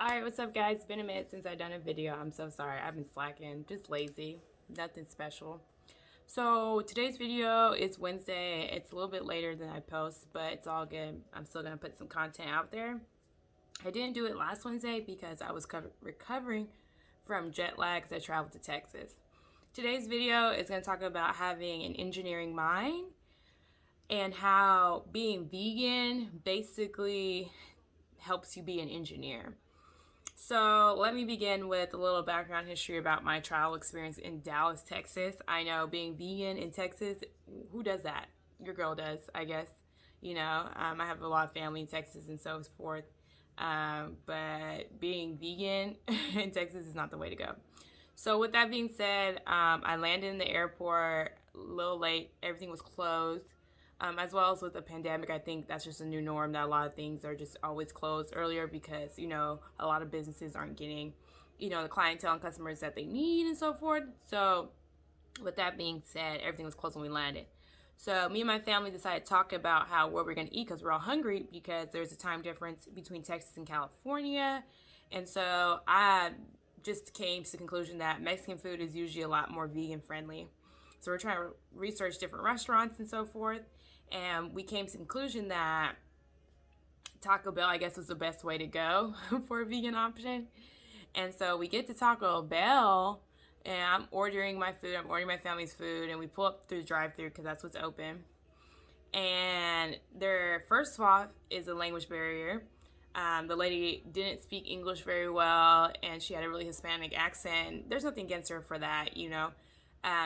Alright, what's up guys? It's been a minute since I've done a video. I'm so sorry. I've been slacking. Just lazy. Nothing special. So today's video is Wednesday. It's a little bit later than I post, but it's all good. I'm still going to put some content out there. I didn't do it last Wednesday because I was recovering from jet lag because I traveled to Texas. Today's video is going to talk about having an engineering mind and how being vegan basically helps you be an engineer. So let me begin with a little background history about my travel experience in Dallas, Texas. I know being vegan in Texas, who does that? Your girl does, I guess. I have a lot of family in Texas and so forth. But being vegan in Texas is not the way to go. So with that being said, I landed in the airport a little late. Everything was closed. As well as with the pandemic, I think that's just a new norm that a lot of things are just always closed earlier because, a lot of businesses aren't getting, the clientele and customers that they need and so forth. So with that being said, everything was closed when we landed. So me and my family decided to talk about what we're going to eat because we're all hungry because there's a time difference between Texas and California. And so I just came to the conclusion that Mexican food is usually a lot more vegan friendly. So we're trying to research different restaurants and so forth. And we came to the conclusion that Taco Bell, I guess, was the best way to go for a vegan option. And so we get to Taco Bell, and I'm ordering my food. I'm ordering my family's food, and we pull up through the drive-thru because that's what's open. And there, first of all, is a language barrier. The lady didn't speak English very well, and she had a really Hispanic accent. There's nothing against her for that,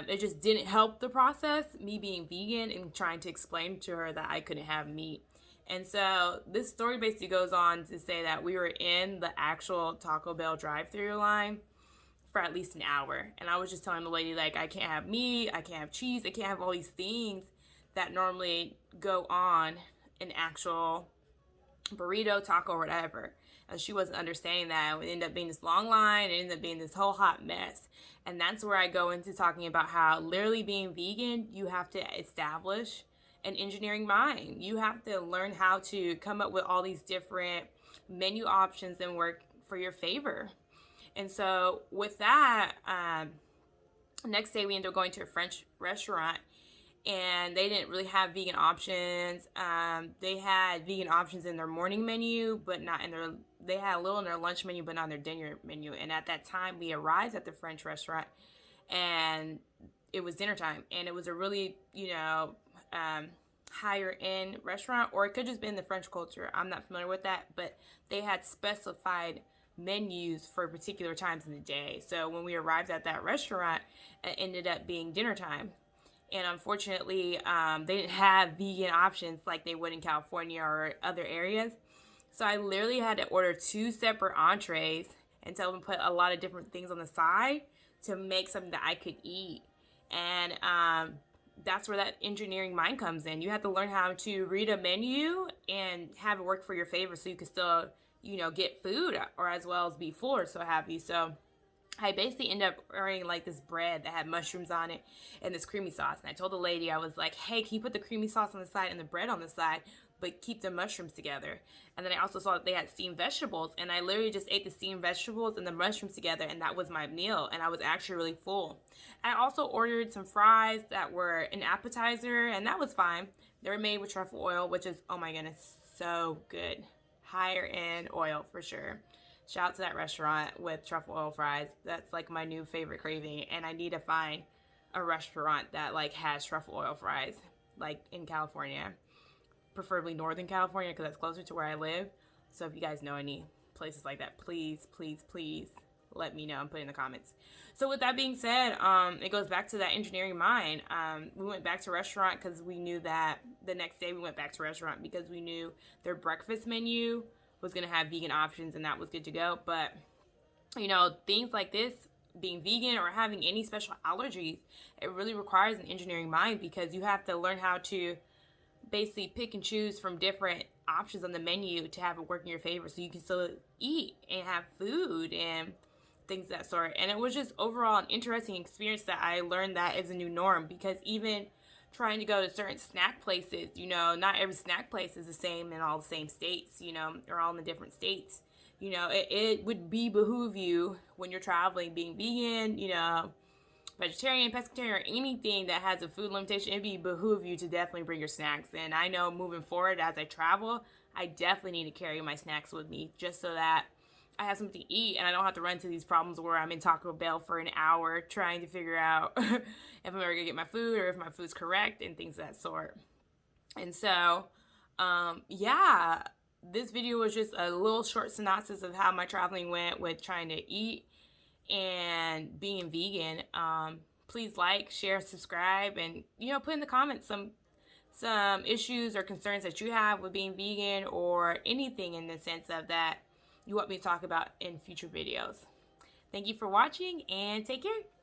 It just didn't help the process, me being vegan and trying to explain to her that I couldn't have meat. And so this story basically goes on to say that we were in the actual Taco Bell drive-thru line for at least an hour. And I was just telling the lady, I can't have meat, I can't have cheese, I can't have all these things that normally go on an actual burrito, taco, or whatever. And she wasn't understanding that. It ended up being this long line. It ended up being this whole hot mess. And that's where I go into talking about how literally being vegan, you have to establish an engineering mind. You have to learn how to come up with all these different menu options and work for your favor. And so with that, next day we ended up going to a French restaurant. And they didn't really have vegan options. They had vegan options in their morning menu, but not in their, they had a little in their lunch menu, but not in their dinner menu. And at that time, we arrived at the French restaurant, and it was dinner time. And it was a really, higher end restaurant, or it could just been the French culture. I'm not familiar with that, but they had specified menus for particular times in the day. So when we arrived at that restaurant, it ended up being dinner time. And unfortunately, they didn't have vegan options like they would in California or other areas. So I literally had to order 2 separate entrees and tell them to put a lot of different things on the side to make something that I could eat. And that's where that engineering mind comes in. You have to learn how to read a menu and have it work for your favor so you can still, get food or as well as be full or so have you. So I basically ended up ordering this bread that had mushrooms on it and this creamy sauce. And I told the lady, I was like, hey, can you put the creamy sauce on the side and the bread on the side, but keep the mushrooms together? And then I also saw that they had steamed vegetables, and I literally just ate the steamed vegetables and the mushrooms together, and that was my meal, and I was actually really full. I also ordered some fries that were an appetizer, and that was fine. They were made with truffle oil, which is, oh my goodness, so good. Higher end oil for sure. Shout out to that restaurant with truffle oil fries. That's my new favorite craving. And I need to find a restaurant that has truffle oil fries in California. Preferably Northern California because that's closer to where I live. So if you guys know any places like that, please, please, please let me know and put in the comments. So with that being said, it goes back to that engineering mind. We went back to a restaurant because we knew that the next day we went back to a restaurant because we knew their breakfast menu was going to have vegan options, and that was good to go. But, things like this, being vegan or having any special allergies, it really requires an engineering mind because you have to learn how to basically pick and choose from different options on the menu to have it work in your favor so you can still eat and have food and things of that sort. And it was just overall an interesting experience that I learned that is a new norm because even trying to go to certain snack places, not every snack place is the same in all the same states, they're all in the different states. You know, it would behoove you when you're traveling, being vegan, you know, vegetarian, pescatarian, or anything that has a food limitation, it'd behoove you to definitely bring your snacks. And I know moving forward as I travel, I definitely need to carry my snacks with me just so that I have something to eat and I don't have to run into these problems where I'm in Taco Bell for an hour trying to figure out if I'm ever gonna get my food or if my food's correct and things of that sort. And so, yeah, this video was just a little short synopsis of how my traveling went with trying to eat and being vegan. Please like, share, subscribe, and you know, put in the comments some issues or concerns that you have with being vegan or anything in the sense of that you want me to talk about in future videos. Thank you for watching and take care.